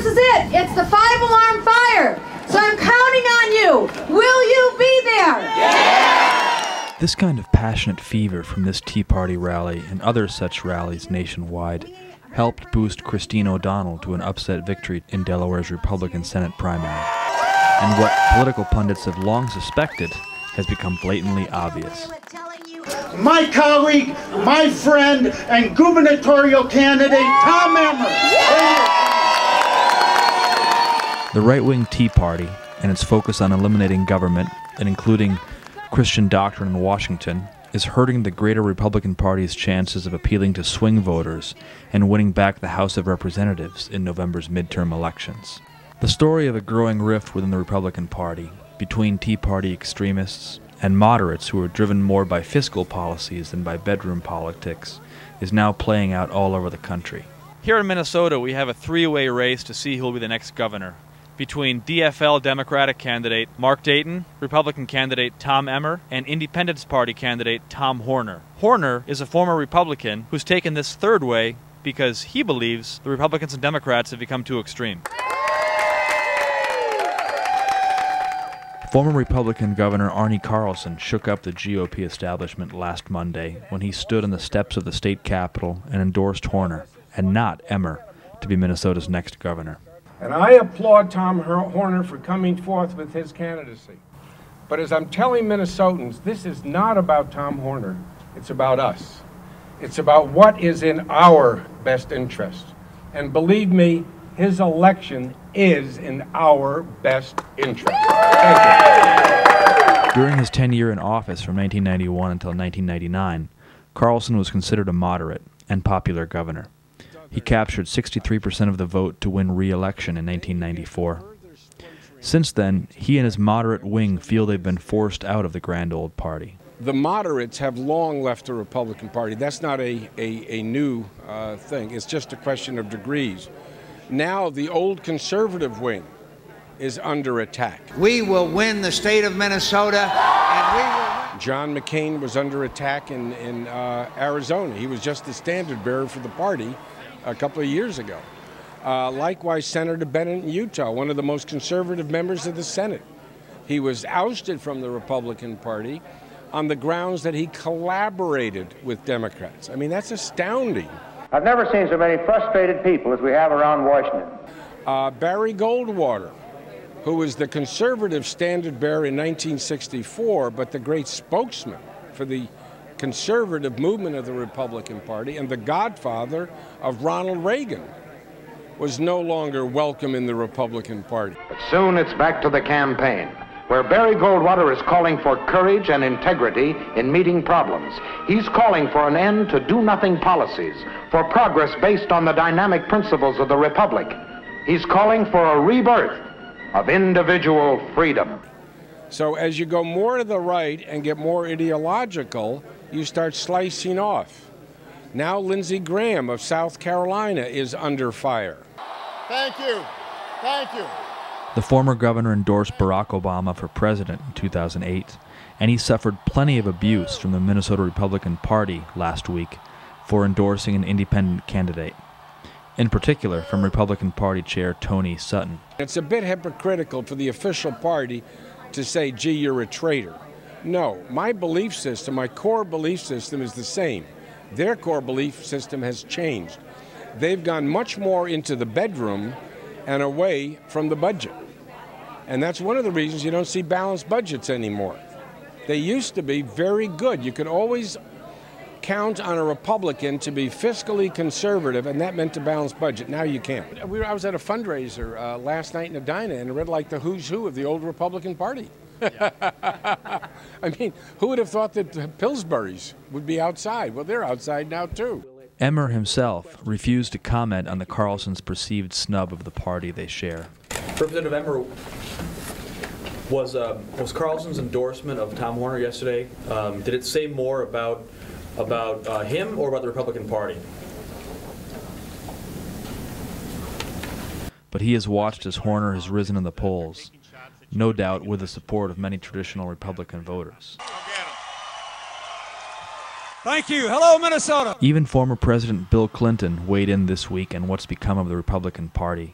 this is it. It's the 5-alarm fire. So I'm counting on you. Will you be there? Yeah! This kind of passionate fever from this Tea Party rally and other such rallies nationwide helped boost Christine O'Donnell to an upset victory in Delaware's Republican Senate primary. And what political pundits have long suspected has become blatantly obvious. My colleague, my friend, and gubernatorial candidate, Tom Emmer. The right-wing Tea Party and its focus on eliminating government and including Christian doctrine in Washington is hurting the greater Republican Party's chances of appealing to swing voters and winning back the House of Representatives in November's midterm elections. The story of a growing rift within the Republican Party between Tea Party extremists and moderates who are driven more by fiscal policies than by bedroom politics is now playing out all over the country. Here in Minnesota, we have a three-way race to see who will be the next governor, between DFL Democratic candidate Mark Dayton, Republican candidate Tom Emmer, and Independence Party candidate Tom Horner. Horner is a former Republican who's taken this third way because he believes the Republicans and Democrats have become too extreme. Former Republican Governor Arne Carlson shook up the GOP establishment last Monday when he stood on the steps of the state capitol and endorsed Horner, and not Emmer, to be Minnesota's next governor. And I applaud Tom Horner for coming forth with his candidacy. But as I'm telling Minnesotans, this is not about Tom Horner. It's about us. It's about what is in our best interest. And believe me, his election is in our best interest. Thank you. During his tenure in office from 1991 until 1999, Carlson was considered a moderate and popular governor. He captured 63% of the vote to win re-election in 1994. Since then, he and his moderate wing feel they've been forced out of the grand old party. The moderates have long left the Republican Party. That's not a new thing. It's just a question of degrees. Now the old conservative wing is under attack. We will win the state of Minnesota, and we will win. John McCain was under attack in Arizona. He was just the standard bearer for the party a couple of years ago. Likewise, Senator Bennett in Utah, one of the most conservative members of the Senate. He was ousted from the Republican Party on the grounds that he collaborated with Democrats. I mean, that's astounding. I've never seen so many frustrated people as we have around Washington. Barry Goldwater, who was the conservative standard bearer in 1964, but the great spokesman for the conservative movement of the Republican Party and the godfather of Ronald Reagan, was no longer welcome in the Republican Party. But soon it's back to the campaign, where Barry Goldwater is calling for courage and integrity in meeting problems. He's calling for an end to do-nothing policies, for progress based on the dynamic principles of the Republic. He's calling for a rebirth of individual freedom. So as you go more to the right and get more ideological, you start slicing off. Now Lindsey Graham of South Carolina is under fire. Thank you. Thank you. The former governor endorsed Barack Obama for president in 2008, and he suffered plenty of abuse from the Minnesota Republican Party last week for endorsing an independent candidate, in particular from Republican Party Chair Tony Sutton. It's a bit hypocritical for the official party to say, gee, you're a traitor. No, my belief system, my core belief system is the same. Their core belief system has changed. They've gone much more into the bedroom and away from the budget. And that's one of the reasons you don't see balanced budgets anymore. They used to be very good. You could always count on a Republican to be fiscally conservative, and that meant a balanced budget. Now you can't. I was at a fundraiser last night in Edina and read like the who's who of the old Republican Party. I mean, who would have thought that the Pillsburys would be outside? Well, they're outside now, too. Emmer himself refused to comment on the Carlsons' perceived snub of the party they share. Representative Emmer, was Carlson's endorsement of Tom Horner yesterday, did it say more about him or about the Republican Party? But he has watched as Horner has risen in the polls, no doubt with the support of many traditional Republican voters. Thank you. Hello, Minnesota. Even former President Bill Clinton weighed in this week on what's become of the Republican Party.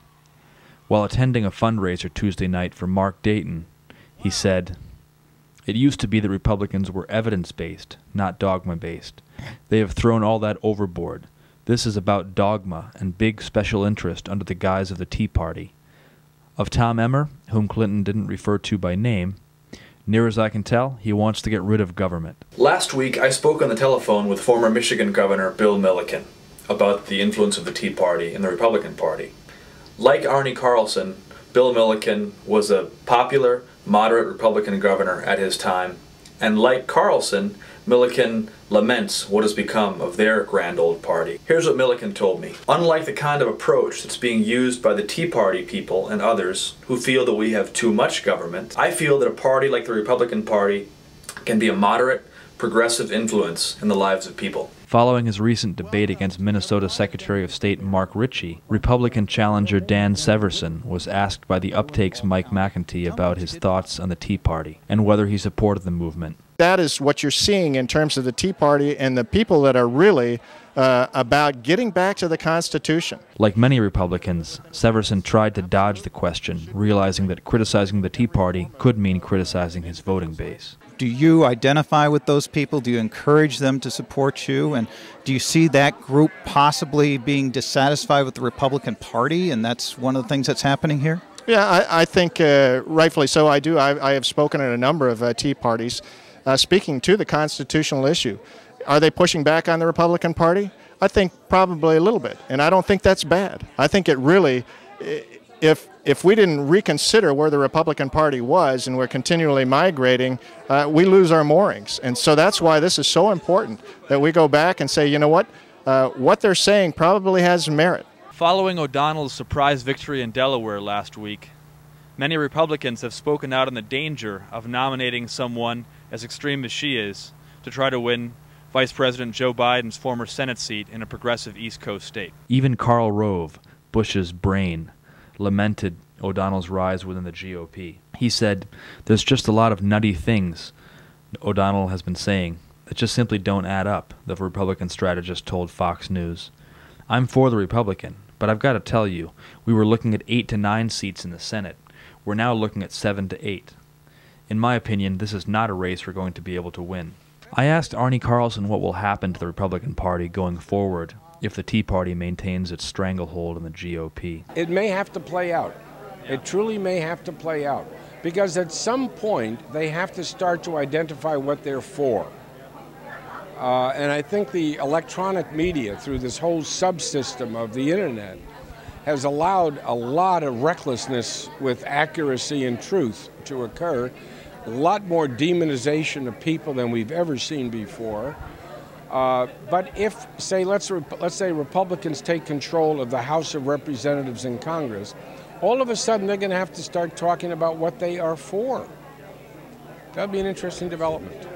While attending a fundraiser Tuesday night for Mark Dayton, he said, "It used to be that Republicans were evidence-based, not dogma-based. They have thrown all that overboard. This is about dogma and big special interest under the guise of the Tea Party." Of Tom Emmer, whom Clinton didn't refer to by name, near as I can tell, he wants to get rid of government. Last week, I spoke on the telephone with former Michigan Governor Bill Milliken about the influence of the Tea Party in the Republican Party. Like Arne Carlson, Bill Milliken was a popular, moderate Republican governor at his time, and like Carlson, Milliken laments what has become of their grand old party. Here's what Milliken told me. "Unlike the kind of approach that's being used by the Tea Party people and others who feel that we have too much government, I feel that a party like the Republican Party can be a moderate, progressive influence in the lives of people." Following his recent debate against Minnesota Secretary of State Mark Ritchie, Republican challenger Dan Severson was asked by the Uptake's Mike McEntee about his thoughts on the Tea Party and whether he supported the movement. That is what you're seeing in terms of the Tea Party and the people that are really about getting back to the Constitution. Like many Republicans, Severson tried to dodge the question, realizing that criticizing the Tea Party could mean criticizing his voting base. Do you identify with those people? Do you encourage them to support you? And do you see that group possibly being dissatisfied with the Republican Party, and that's one of the things that's happening here? Yeah, I think rightfully so. I do. I have spoken at a number of Tea Parties speaking to the constitutional issue. Are they pushing back on the Republican Party? I think probably a little bit, and I don't think that's bad. I think it really, if we didn't reconsider where the Republican Party was and we're continually migrating, we lose our moorings. And so that's why this is so important, that we go back and say, you know what they're saying probably has merit. Following O'Donnell's surprise victory in Delaware last week, many Republicans have spoken out on the danger of nominating someone as extreme as she is to try to win Vice President Joe Biden's former Senate seat in a progressive East Coast state. Even Karl Rove, Bush's brain, lamented O'Donnell's rise within the GOP. He said, "There's just a lot of nutty things," O'Donnell has been saying, "that just simply don't add up," the Republican strategist told Fox News. "I'm for the Republican, but I've got to tell you, we were looking at 8 to 9 seats in the Senate. We're now looking at 7 to 8. In my opinion, this is not a race we're going to be able to win." I asked Arne Carlson what will happen to the Republican Party going forward if the Tea Party maintains its stranglehold in the GOP. It may have to play out. It truly may have to play out. Because at some point, they have to start to identify what they're for. And I think the electronic media, through this whole subsystem of the internet, has allowed a lot of recklessness with accuracy and truth to occur. A lot more demonization of people than we've ever seen before. But if, say, let's say Republicans take control of the House of Representatives in Congress, all of a sudden they're going to have to start talking about what they are for. That'll be an interesting development.